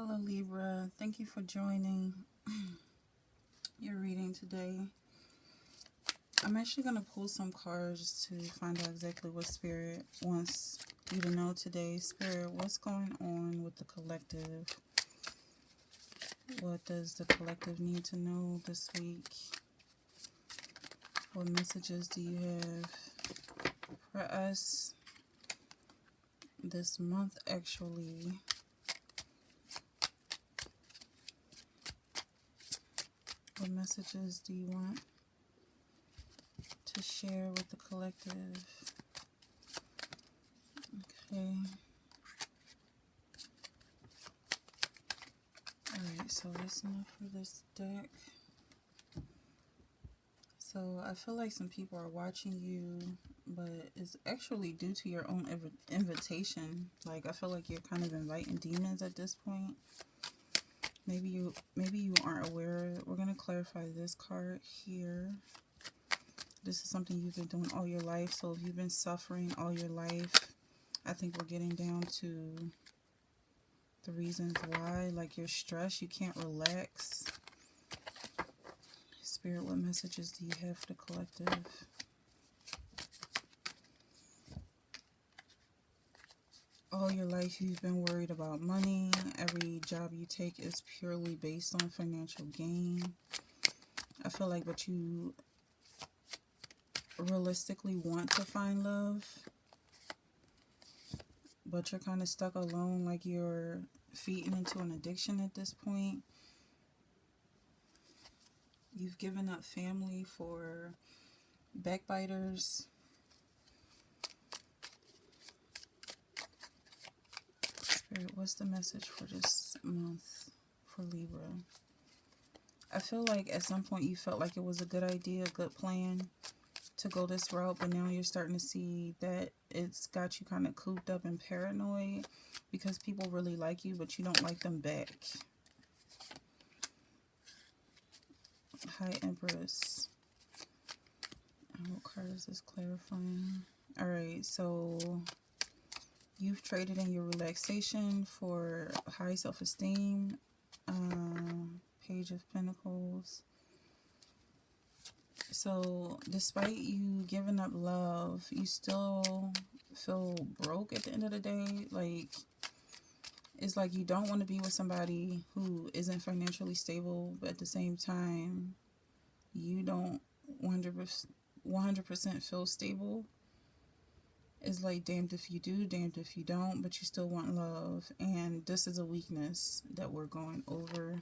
Hello Libra, thank you for joining your reading today. I'm actually going to pull some cards to find out exactly what Spirit wants you to know today. Spirit, what's going on with the collective? What does the collective need to know this week? What messages do you have for us this month actually? What messages do you want to share with the collective? Okay. Alright, so that's enough for this deck. So I feel like some people are watching you, but it's actually due to your own invitation. Like, I feel like you're kind of inviting demons at this point. Maybe you aren't aware. We're going to clarify this card here. This is something you've been doing all your life. So if you've been suffering all your life, I think we're getting down to the reasons why. Like, you're stressed, you can't relax. Spirit, what messages do you have for the collective? All your life you've been worried about money. Every job you take is purely based on financial gain. I feel like, but you realistically want to find love, but you're kind of stuck alone, like you're feeding into an addiction at this point. You've given up family for backbiters. Spirit, what's the message for this month for Libra? I feel like at some point you felt like it was a good idea, a good plan to go this route, but now you're starting to see that it's got you kind of cooped up and paranoid because people really like you, but you don't like them back. High Empress. What card is this clarifying? Alright, so you've traded in your relaxation for high self-esteem. Page of Pentacles. So despite you giving up love, you still feel broke at the end of the day. Like, it's like you don't want to be with somebody who isn't financially stable, but at the same time, you don't 100% feel stable. It's like damned if you do, damned if you don't, but you still want love. And this is a weakness that we're going over.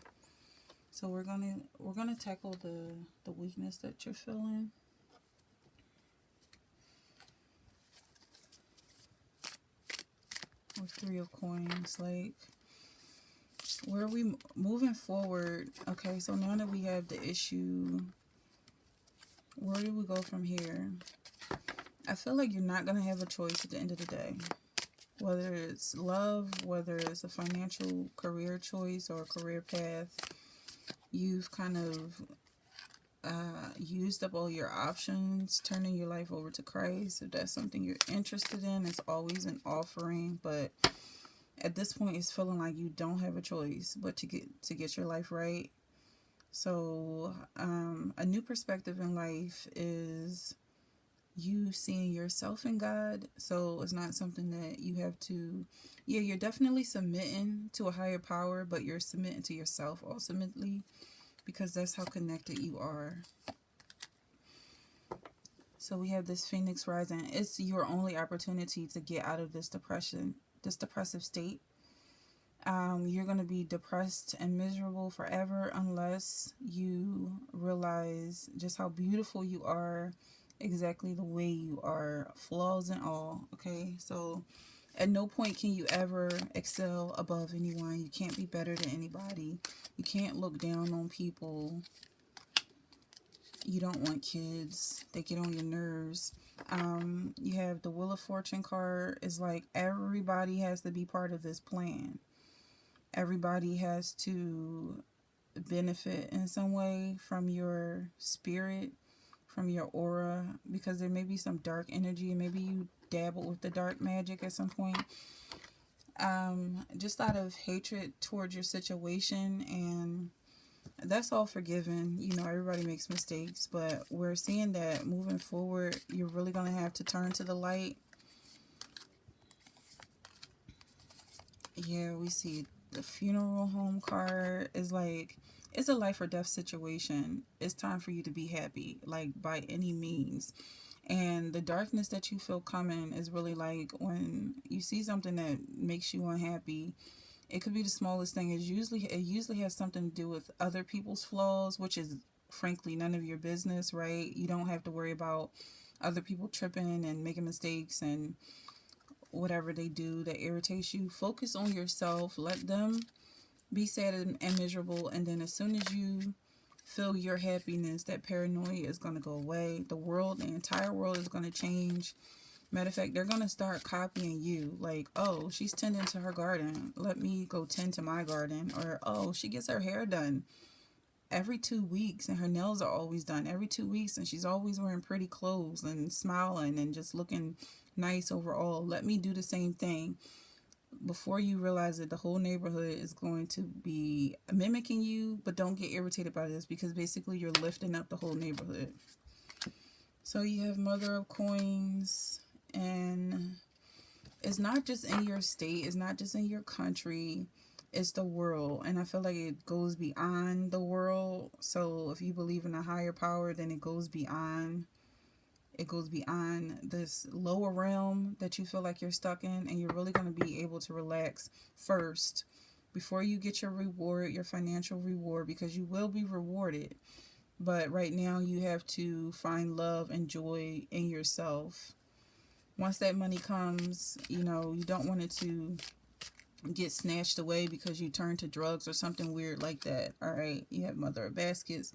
So we're gonna tackle the weakness that you're feeling. With Three of Coins, like, where are we moving forward? Okay, so now that we have the issue, where do we go from here? I feel like you're not gonna have a choice at the end of the day. Whether it's love, whether it's a financial career choice or a career path, you've kind of used up all your options, turning your life over to Christ. If that's something you're interested in, it's always an offering, but at this point it's feeling like you don't have a choice but to get your life right. So a new perspective in life is you seeing yourself in God. So it's not something that you have to, yeah, you're definitely submitting to a higher power, but you're submitting to yourself ultimately, because that's how connected you are. So we have this Phoenix rising. It's your only opportunity to get out of this depression, this depressive state. You're going to be depressed and miserable forever unless you realize just how beautiful you are, exactly the way you are, flaws and all. Okay, so at no point can you ever excel above anyone. You can't be better than anybody. You can't look down on people. You don't want kids. They get on your nerves. You have the Wheel of Fortune card. It's like everybody has to be part of this plan. Everybody has to benefit in some way from your spirit, from your aura, because there may be some dark energy. Maybe you dabble with the dark magic at some point. just out of hatred towards your situation, and that's all forgiven. You know, everybody makes mistakes, but we're seeing that moving forward, you're really going to have to turn to the light. Yeah, we see the funeral home card is like, it's a life or death situation. It's time for you to be happy, like by any means. And the darkness that you feel coming is really like when you see something that makes you unhappy. It could be the smallest thing. It usually has something to do with other people's flaws, which is frankly none of your business, right? You don't have to worry about other people tripping and making mistakes and whatever they do that irritates you. Focus on yourself. Let them be sad and miserable, and then as soon as you feel your happiness, that paranoia is going to go away. The entire world is going to change. Matter of fact, they're going to start copying you. Like, oh, she's tending to her garden, let me go tend to my garden. Or, oh, she gets her hair done every 2 weeks and her nails are always done every 2 weeks, and she's always wearing pretty clothes and smiling and just looking nice overall. Let me do the same thing. Before you realize it, the whole neighborhood is going to be mimicking you. But don't get irritated by this, because basically you're lifting up the whole neighborhood. So you have Mother of Coins, and it's not just in your state, it's not just in your country, it's the world. And I feel like it goes beyond the world. So if you believe in a higher power, then it goes beyond this lower realm that you feel like you're stuck in, and you're really going to be able to relax first before you get your reward, your financial reward, because you will be rewarded. But right now you have to find love and joy in yourself. Once that money comes, you know, you don't want it to get snatched away because you turn to drugs or something weird like that. All right, you have Mother of Baskets.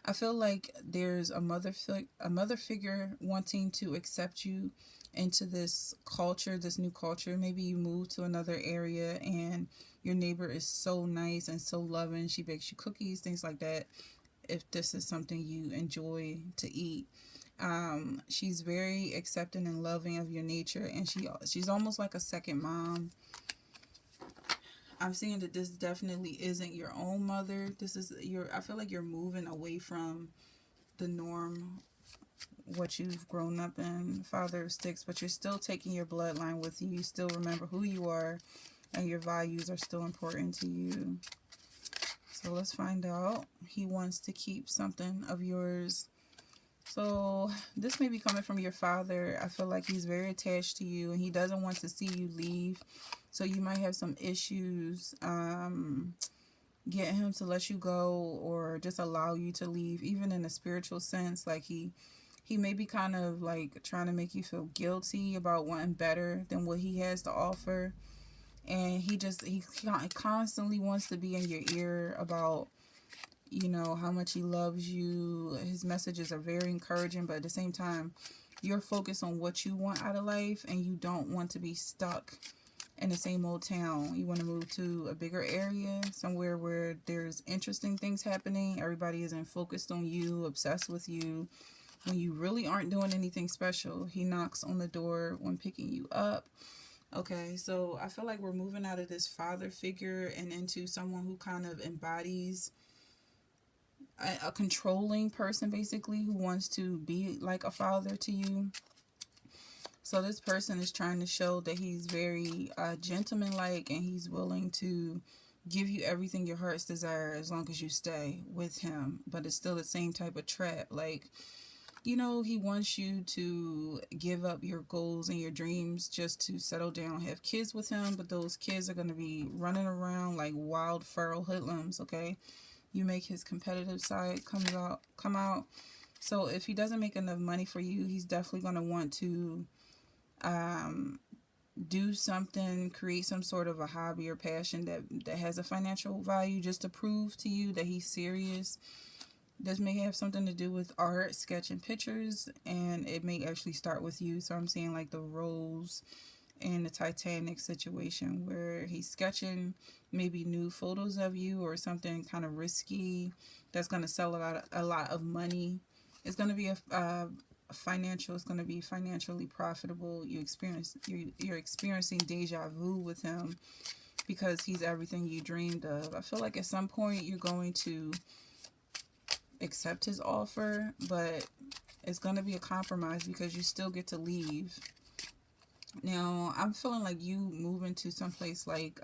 I feel like there's a mother figure wanting to accept you into this culture, this new culture. Maybe you move to another area and your neighbor is so nice and so loving. She bakes you cookies, things like that. If this is something you enjoy to eat, she's very accepting and loving of your nature, and she's almost like a second mom. I'm seeing that this definitely isn't your own mother. I feel like you're moving away from the norm, what you've grown up in, Father of Sticks, but you're still taking your bloodline with you. You still remember who you are, and your values are still important to you. So let's find out. He wants to keep something of yours. So this may be coming from your father. I feel like he's very attached to you, and he doesn't want to see you leave. So you might have some issues getting him to let you go, or just allow you to leave, even in a spiritual sense. Like he may be kind of like trying to make you feel guilty about wanting better than what he has to offer. And he constantly wants to be in your ear about, you know, how much he loves you. His messages are very encouraging, but at the same time, you're focused on what you want out of life, and you don't want to be stuck in the same old town. You want to move to a bigger area, somewhere where there's interesting things happening. Everybody isn't focused on you, obsessed with you, when you really aren't doing anything special. He knocks on the door when picking you up. Okay, so I feel like we're moving out of this father figure and into someone who kind of embodies a controlling person, basically, who wants to be like a father to you. So this person is trying to show that he's very gentleman-like, and he's willing to give you everything your heart's desire as long as you stay with him. But it's still the same type of trap. Like, you know, he wants you to give up your goals and your dreams just to settle down, have kids with him. But those kids are going to be running around like wild feral hoodlums, okay? You make his competitive side come out. So if he doesn't make enough money for you, he's definitely going to want to do something, create some sort of a hobby or passion that has a financial value, just to prove to you that he's serious. This may have something to do with art, sketching pictures, and it may actually start with you. So I'm seeing like the Rose and the Titanic situation, where he's sketching maybe new photos of you or something kind of risky that's going to sell a lot of money. It's going to be financial. It's going to be financially profitable. You're experiencing deja vu with him because he's everything you dreamed of. I feel like at some point you're going to accept his offer, but it's going to be a compromise because you still get to leave. Now, I'm feeling like you moving to someplace like,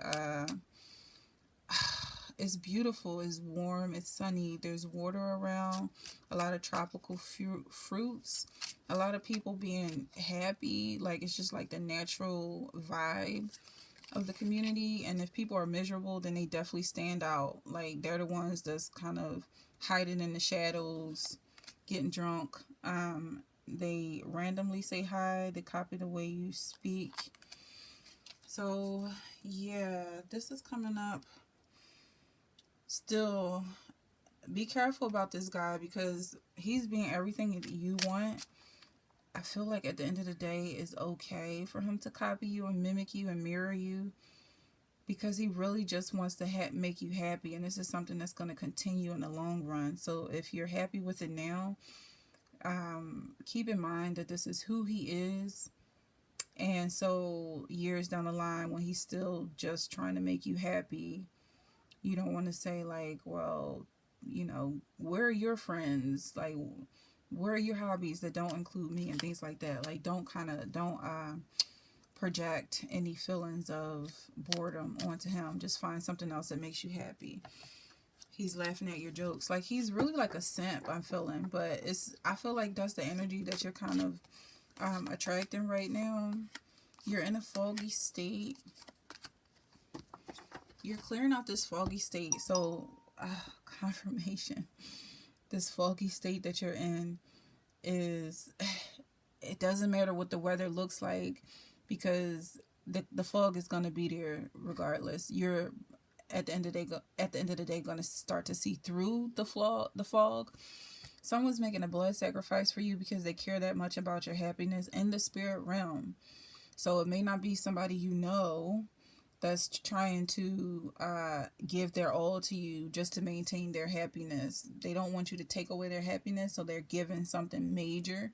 it's beautiful, it's warm, it's sunny, there's water around, a lot of tropical fruits, a lot of people being happy. Like, it's just like the natural vibe of the community. And if people are miserable, then they definitely stand out. Like, they're the ones that's kind of hiding in the shadows, getting drunk. They randomly say hi, they copy the way you speak. So yeah, this is coming up. Still, be careful about this guy because he's being everything that you want. I feel like at the end of the day, it's okay for him to copy you and mimic you and mirror you, because he really just wants to make you happy. And this is something that's going to continue in the long run. So if you're happy with it now, keep in mind that this is who he is. And so years down the line, when he's still just trying to make you happy, you don't want to say like, well, you know, where are your friends? Like, where are your hobbies that don't include me and things like that? Like, don't project any feelings of boredom onto him. Just find something else that makes you happy. He's laughing at your jokes. Like, he's really like a simp, I'm feeling. But I feel like that's the energy that you're kind of attracting right now. You're in a foggy state. You're clearing out this foggy state. So, confirmation. This foggy state that you're in is, it doesn't matter what the weather looks like, because the fog is going to be there regardless. You're at the end of the day going to start to see through the fog. Someone's making a blood sacrifice for you because they care that much about your happiness in the spirit realm. So it may not be somebody you know that's trying to give their all to you just to maintain their happiness. They don't want you to take away their happiness, so they're giving something major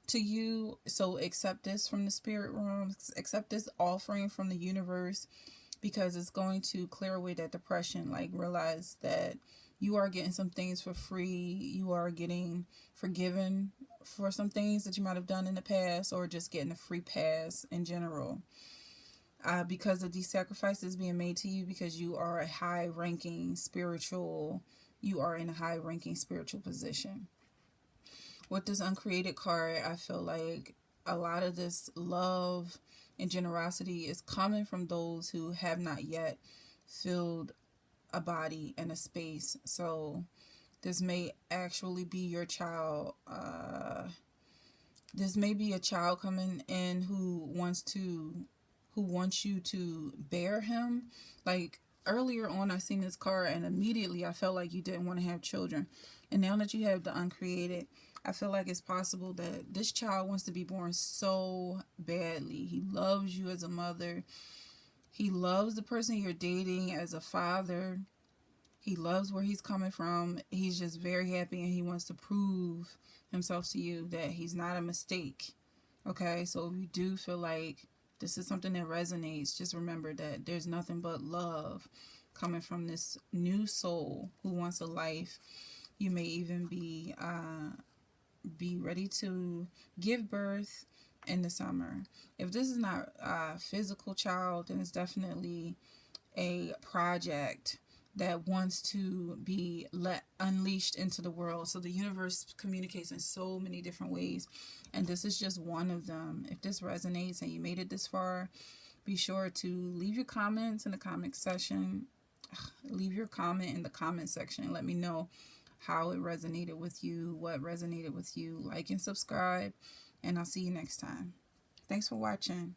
to you. So accept this from the spirit realm. Accept this offering from the universe, because it's going to clear away that depression. Like, realize that you are getting some things for free. You are getting forgiven for some things that you might have done in the past, or just getting a free pass in general. Because of these sacrifices being made to you, because you are a high-ranking spiritual, you are in a high-ranking spiritual position. With this uncreated card, I feel like a lot of this love and generosity is coming from those who have not yet filled a body and a space. So this may actually be your child. This may be a child coming in who wants you to bear him. Like, earlier on, I seen this card and immediately I felt like you didn't want to have children. And now that you have the uncreated, I feel like it's possible that this child wants to be born so badly. He loves you as a mother. He loves the person you're dating as a father. He loves where he's coming from. He's just very happy, and he wants to prove himself to you that he's not a mistake. Okay, so if you do feel like this is something that resonates, just remember that there's nothing but love coming from this new soul who wants a life. You may even be ready to give birth in the summer. If this is not a physical child, then it's definitely a project that wants to be unleashed into the world. So the universe communicates in so many different ways, and this is just one of them. If this resonates and you made it this far, be sure to leave your comments in the comment section. Leave your comment in the comment section. Let me know how it resonated with you, what resonated with you. Like and subscribe, and I'll see you next time. Thanks for watching.